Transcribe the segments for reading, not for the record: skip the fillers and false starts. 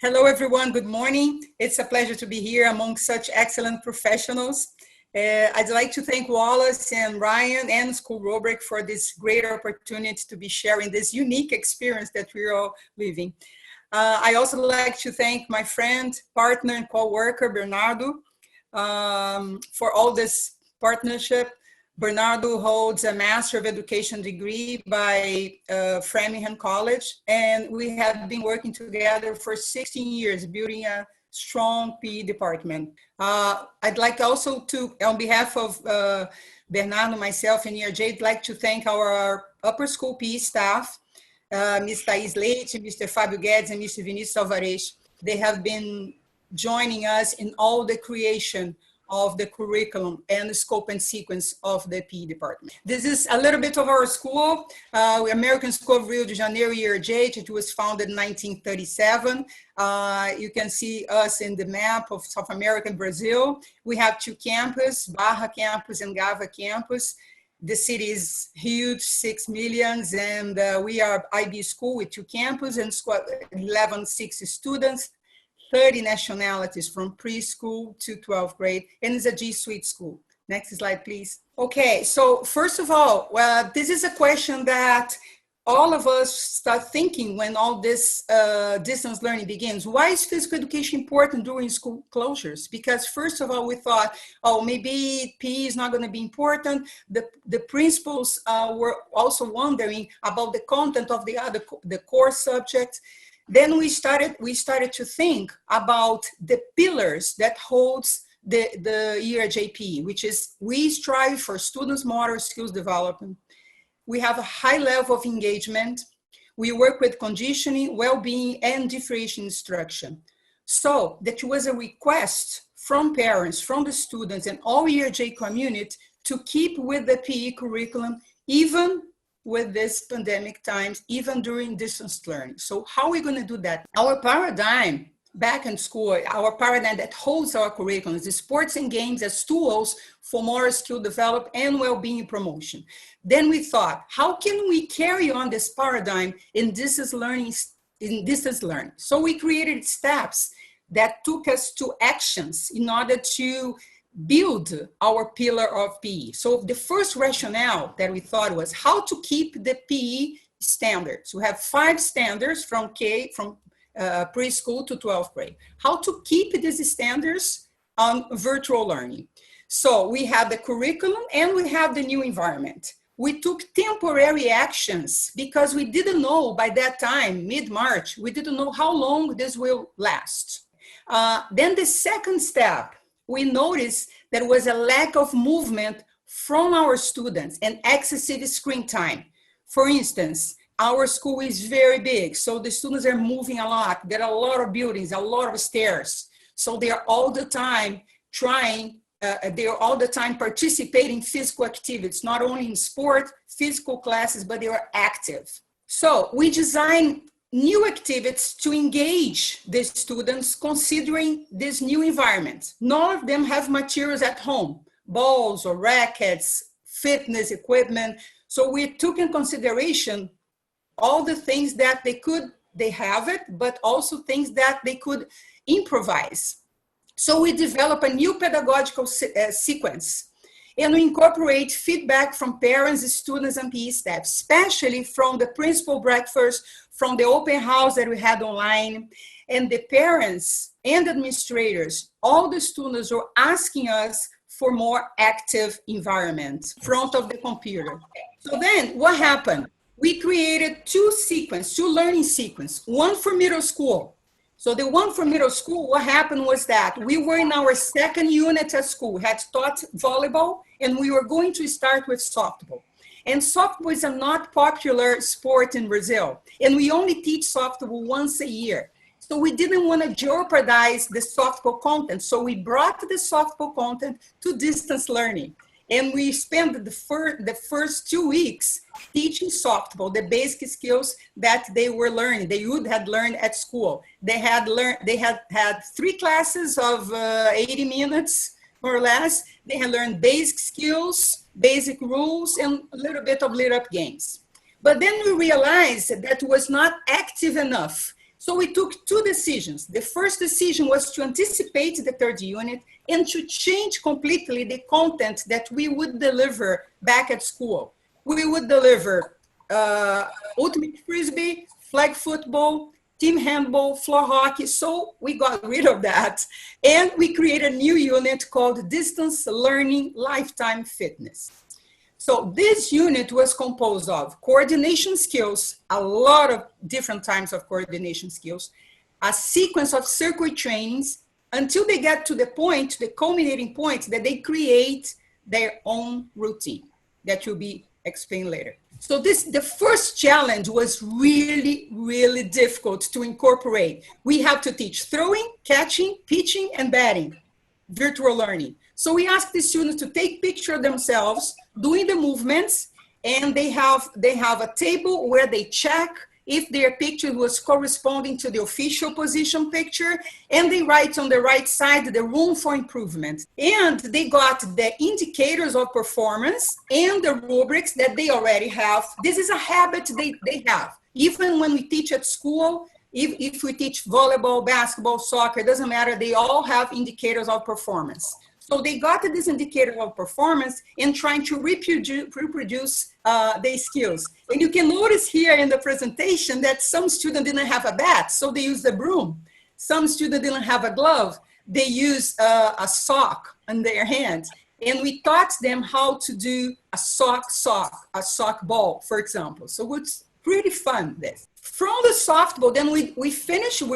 Hello, everyone. Good morning. It's a pleasure to be here among such excellent professionals. I'd like to thank Wallace and Ryan and SchoolRubric for this great opportunity to be sharing this unique experience that we're all living. I also like to thank my friend, partner, and co-worker, Bernardo, for all this partnership. Bernardo holds a Master of Education degree by Framingham College, and we have been working together for 16 years, building a strong PE department. I'd like also to, on behalf of Bernardo, myself, and ERJ, I'd like to thank our upper school PE staff, Ms. Thais Leite, Mr. Fábio Guedes, and Mr. Vinícius Alvarez. They have been joining us in all the creation of the curriculum and the scope and sequence of the PE department. This is a little bit of our school, American School of Rio de Janeiro, ERJ. It was founded in 1937. You can see us in the map of South America and Brazil. We have two campuses, Barra campus and Gava campus. The city is huge, 6 million, and we are IB school with two campuses and 1160 students. 30 nationalities from preschool to 12th grade, and it's a G Suite school. Next slide, please. Okay, so first of all, this is a question that all of us start thinking when all this distance learning begins. Why is physical education important during school closures? Because first of all, we thought, oh, maybe PE is not going to be important. The principals were also wondering about the content of the core subjects. Then we started to think about the pillars that holds the ERJP, which is we strive for students' motor skills development. We have a high level of engagement. We work with conditioning, well-being, and differentiation instruction. So that was a request from parents, from the students, and all ERJ community to keep with the PE curriculum, even with this pandemic times, even during distance learning. So how are we going to do that? Our paradigm back in school, our paradigm that holds our curriculum is sports and games as tools for motor skill development and well-being promotion. Then we thought, how can we carry on this paradigm in distance learning? So we created steps that took us to actions in order to build our pillar of PE. So the first rationale that we thought was how to keep the PE standards. We have 5 standards from preschool to 12th grade. How to keep these standards on virtual learning. So we have the curriculum and we have the new environment. We took temporary actions because we didn't know by that time, mid-March, we didn't know how long this will last. Then the second step, we noticed there was a lack of movement from our students and excessive screen time. For instance, our school is very big, so the students are moving a lot. There are a lot of buildings, a lot of stairs. So they are all the time participating in physical activities, not only in sport, physical classes, but they are active. So we designed new activities to engage the students considering this new environment. None of them have materials at home, balls or rackets, fitness equipment. So we took in consideration all the things that they have it, but also things that they could improvise. So we developed a new pedagogical sequence, and we incorporate feedback from parents, students, and PE staff, especially from the principal breakfast, from the open house that we had online, and the parents and administrators, all the students were asking us for more active environment in front of the computer. So then what happened? We created two learning sequences, one for middle school. So the one for middle school, what happened was that we were in our second unit at school. We had taught volleyball, and we were going to start with softball. And softball is a not popular sport in Brazil. And we only teach softball once a year. So we didn't want to jeopardize the softball content. So we brought the softball content to distance learning. And we spent the first 2 weeks teaching softball, the basic skills that they were learning, they would have learned at school. They had 3 classes of 80 minutes, more or less. They had learned basic skills, basic rules, and a little bit of lit-up games. But then we realized that it was not active enough. So we took two decisions. The first decision was to anticipate the third unit and to change completely the content that we would deliver back at school. We would deliver ultimate frisbee, flag football, team handball, floor hockey. So we got rid of that. And we created a new unit called Distance Learning Lifetime Fitness. So this unit was composed of coordination skills, a lot of different types of coordination skills, a sequence of circuit trainings until they get to the point, the culminating point that they create their own routine that will be explained later. So the first challenge was really, really difficult to incorporate. We have to teach throwing, catching, pitching, and batting, virtual learning. So we asked the students to take picture of themselves doing the movements, and they have a table where they check if their picture was corresponding to the official position picture, and they write on the right side the room for improvement. And they got the indicators of performance and the rubrics that they already have. This is a habit they have. Even when we teach at school, if we teach volleyball, basketball, soccer, it doesn't matter, they all have indicators of performance. So they got this indicator of performance and trying to reproduce their skills. And you can notice here in the presentation that some students didn't have a bat, so they used a broom. Some students didn't have a glove, they used a sock on their hand. And we taught them how to do a sock ball, for example. So it's pretty fun, this. From the softball, then we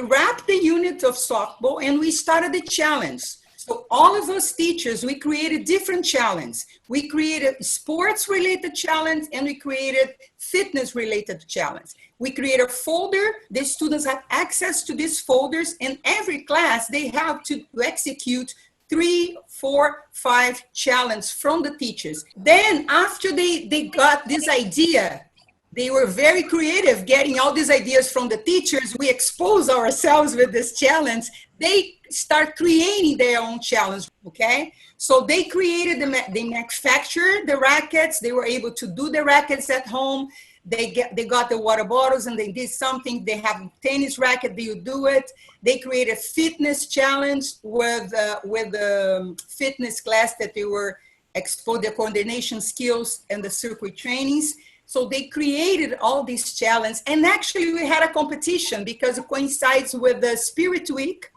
wrapped the unit of softball and we started the challenge. So all of us teachers, we created different challenges. We created sports-related challenge and we created fitness-related challenge. We created a folder. The students have access to these folders, and every class, they have to execute 3, 4, 5 challenges from the teachers. Then after they got this idea, they were very creative getting all these ideas from the teachers. We expose ourselves with this challenge. They start creating their own challenge, okay? So they created, they manufactured the rackets. They were able to do the rackets at home. They got the water bottles and they did something. They have a tennis racket, they do it. They created a fitness challenge with the fitness class that they were exposed their coordination skills and the circuit trainings. So they created all these challenges. And actually we had a competition because it coincides with the Spirit Week.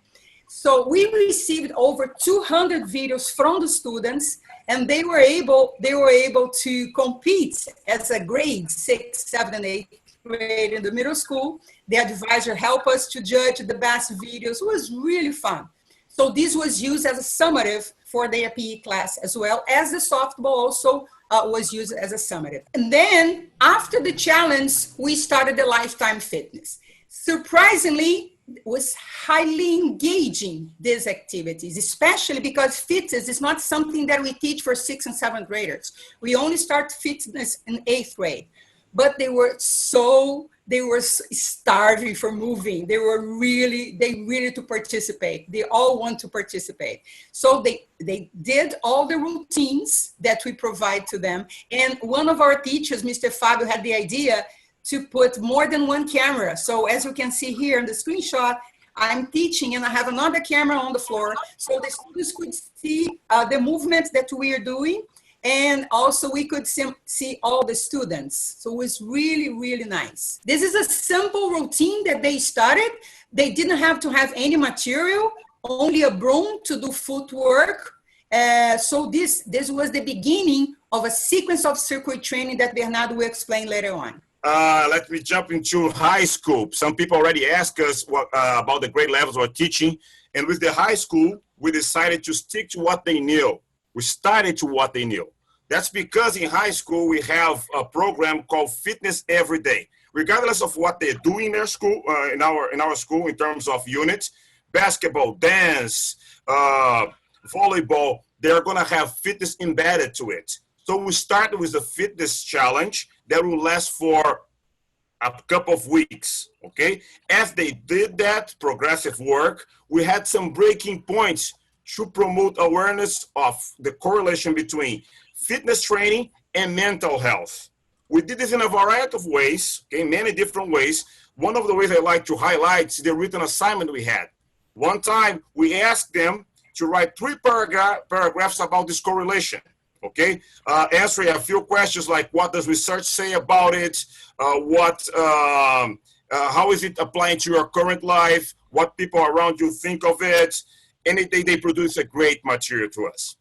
So we received over 200 videos from the students, and they were able to compete as a grade 6, 7, and 8 grade in the middle school. The advisor helped us to judge the best videos. It was really fun. So this was used as a summative for their PE class, as well as the softball also was used as a summative. And then after the challenge, we started the Lifetime Fitness. Surprisingly, was highly engaging, these activities, especially because fitness is not something that we teach for 6th and 7th graders. We only start fitness in 8th grade, but they were starving for moving. They really to participate. They all want to participate. So they did all the routines that we provide to them. And one of our teachers, Mr. Fabio, had the idea to put more than one camera. So as you can see here in the screenshot, I'm teaching and I have another camera on the floor. So the students could see the movements that we are doing. And also we could see all the students. So it was really, really nice. This is a simple routine that they started. They didn't have to have any material, only a broom to do footwork. So this was the beginning of a sequence of circuit training that Bernardo will explain later on. Let me jump into high school. Some people already asked us about the grade levels we're teaching. And with the high school, we decided to stick to what they knew. We started to what they knew. That's because in high school, we have a program called Fitness Every Day. Regardless of what they're doing in their school, in our school in terms of units, basketball, dance, volleyball, they're going to have fitness embedded to it. So we started with the fitness challenge that will last for a couple of weeks, okay? As they did that progressive work, we had some breaking points to promote awareness of the correlation between fitness training and mental health. We did this in a variety of ways, okay, many different ways. One of the ways I like to highlight is the written assignment we had. One time we asked them to write 3 paragraphs about this correlation, okay? Answering a few questions like, what does research say about it? How is it applying to your current life? What people around you think of it? And they produce a great material to us,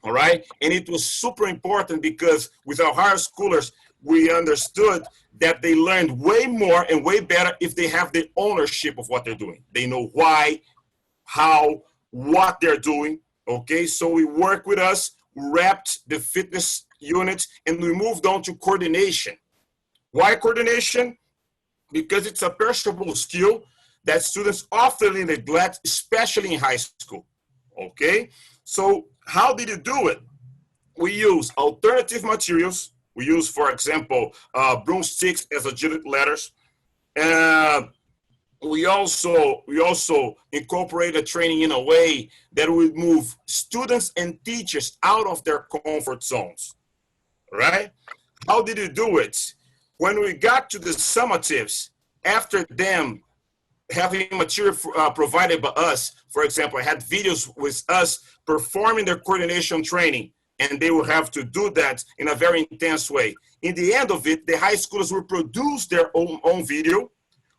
all right? And it was super important because with our higher schoolers, we understood that they learned way more and way better if they have the ownership of what they're doing. They know why, how, what they're doing, okay? So we work with us, wrapped the fitness units, and we moved on to coordination. Why coordination? Because it's a perishable skill that students often neglect, especially in high school, okay? So how did you do it? We use alternative materials. We use, for example, broomsticks as agility ladders. We also incorporated training in a way that would move students and teachers out of their comfort zones, right? How did you do it? When we got to the summatives, after them having material provided by us, for example, I had videos with us performing their coordination training, and they will have to do that in a very intense way. In the end of it, the high schoolers will produce their own video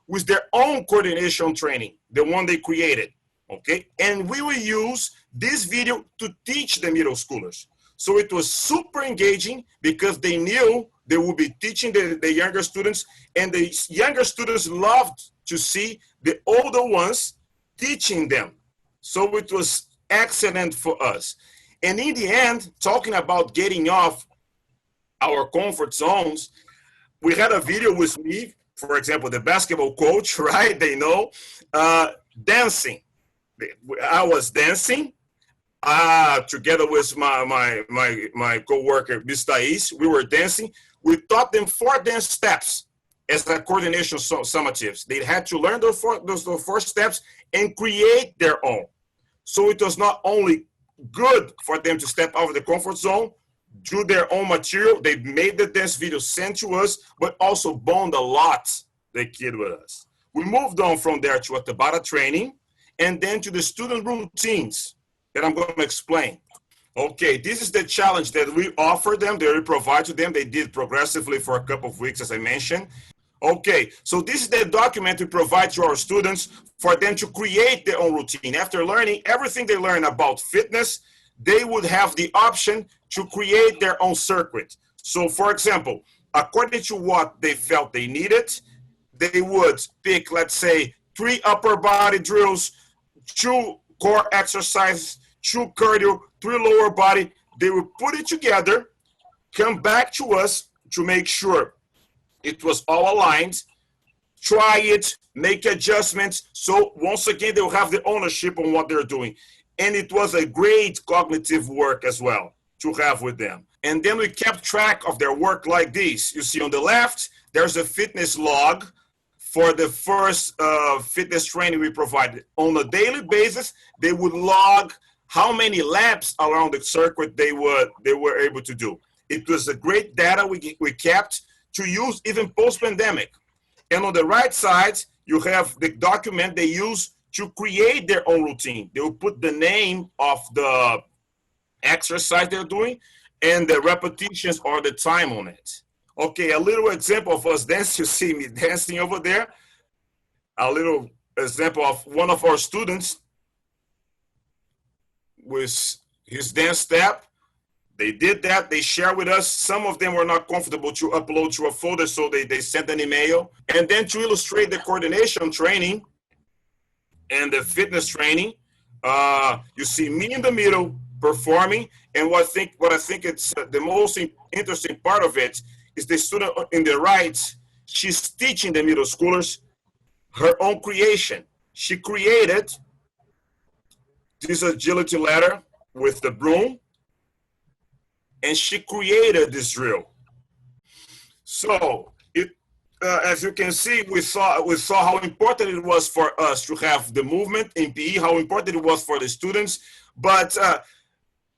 with their own coordination training, the one they created, okay? And we will use this video to teach the middle schoolers. So it was super engaging because they knew they would be teaching the younger students, and the younger students loved to see the older ones teaching them. So it was excellent for us. And in the end, talking about getting off our comfort zones, we had a video with me, for example, the basketball coach, right? They know, dancing. I was dancing together with my co-worker, Ms. Thais. We were dancing. We taught them 4 dance steps as a coordination summatives. They had to learn those four steps and create their own. So it was not only good for them to step out of the comfort zone, do their own material. They made the dance video, sent to us, but also bond a lot the kid with us. We moved on from there to a Tabata training, and then to the student routines that I'm going to explain. Okay, this is the challenge that we offer them, that we provide to them. They did progressively for a couple of weeks, as I mentioned. Okay, so this is the document we provide to our students for them to create their own routine. After learning everything they learn about fitness, they would have the option to create their own circuit. So for example, according to what they felt they needed, they would pick, let's say, 3 upper body drills, 2 core exercises, 2 cardio, 3 lower body. They would put it together, come back to us to make sure it was all aligned, try it, make adjustments. So once again, they'll have the ownership on what they're doing. And it was a great cognitive work as well to have with them. And then we kept track of their work like this. You see on the left, there's a fitness log for the first fitness training we provided. On a daily basis, they would log how many laps around the circuit they were able to do. It was a great data we kept to use even post-pandemic. And on the right side, you have the document they use to create their own routine. They will put the name of the exercise they're doing and the repetitions or the time on it. Okay, a little example of us dancing. You see me dancing over there. A little example of one of our students with his dance step. They did that. They shared with us. Some of them were not comfortable to upload to a folder, so they sent an email. And then to illustrate the coordination training and the fitness training, you see me in the middle performing. And what I think it's the most interesting part of it is the student in the right. She's teaching the middle schoolers her own creation. She created this agility ladder with the broom, and she created this drill. So as you can see, we saw how important it was for us to have the movement in PE, how important it was for the students. But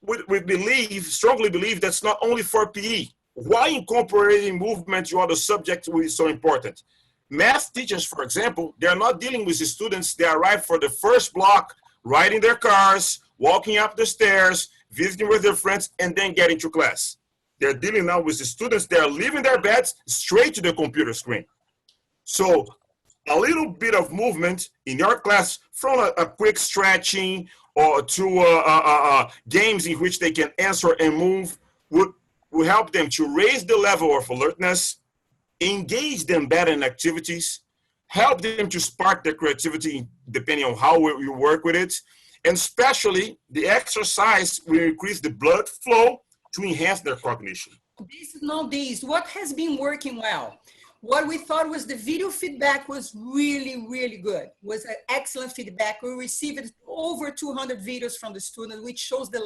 we strongly believe that's not only for PE. Why incorporating movement to other subjects is so important? Math teachers, for example, they're not dealing with the students. They arrive for the first block, riding their cars, walking up the stairs, visiting with their friends, and then getting to class. They're dealing now with the students. They're leaving their beds straight to the computer screen. So a little bit of movement in your class, from a quick stretching or to games in which they can answer and move, will help them to raise the level of alertness, engage them better in activities, help them to spark their creativity depending on how you work with it. And especially the exercise will increase the blood flow to enhance their cognition. What has been working well? What we thought was the video feedback was really, really good, was an excellent feedback. We received over 200 videos from the students, which shows the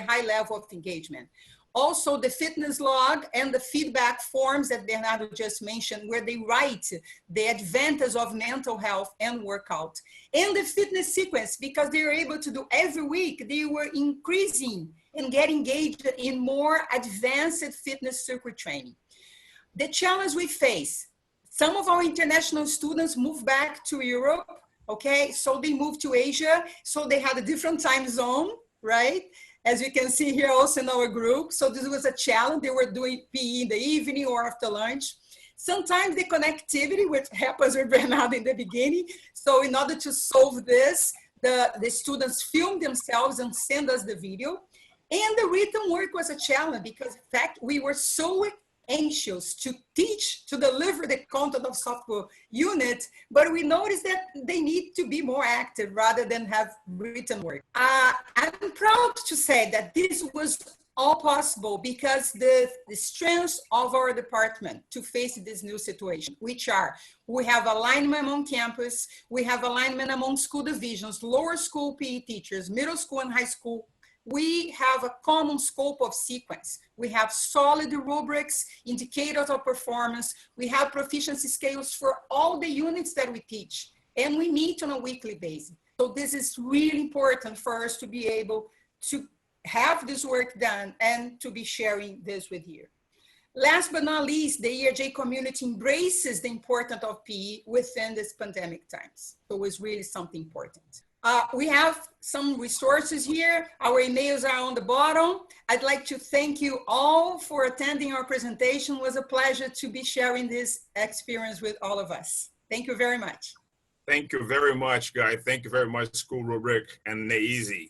high level of engagement. Also, the fitness log and the feedback forms that Bernardo just mentioned, where they write the advantage of mental health and workout. And the fitness sequence, because they were able to do every week, they were increasing and get engaged in more advanced fitness circuit training. The challenge we face, some of our international students moved back to Europe, okay? So they moved to Asia, so they had a different time zone, right? As you can see here also in our group. So this was a challenge. They were doing PE in the evening or after lunch. Sometimes the connectivity, which happens with Bernardo in the beginning. So in order to solve this, the students film themselves and send us the video. And the written work was a challenge because in fact, we were so anxious to teach, to deliver the content of software unit, but we noticed that they need to be more active rather than have written work. I'm proud to say that this was all possible because the strengths of our department to face this new situation, which are, we have alignment among campus, we have alignment among school divisions, lower school PE teachers, middle school and high school. We have a common scope of sequence. We have solid rubrics, indicators of performance. We have proficiency scales for all the units that we teach, and we meet on a weekly basis. So this is really important for us to be able to have this work done and to be sharing this with you. Last but not least, the ERJ community embraces the importance of PE within this pandemic times. So it's really something important. We have some resources here. Our emails are on the bottom. I'd like to thank you all for attending our presentation. It was a pleasure to be sharing this experience with all of us. Thank you very much. Thank you very much, Guy. Thank you very much, SchoolRubric and Neíse.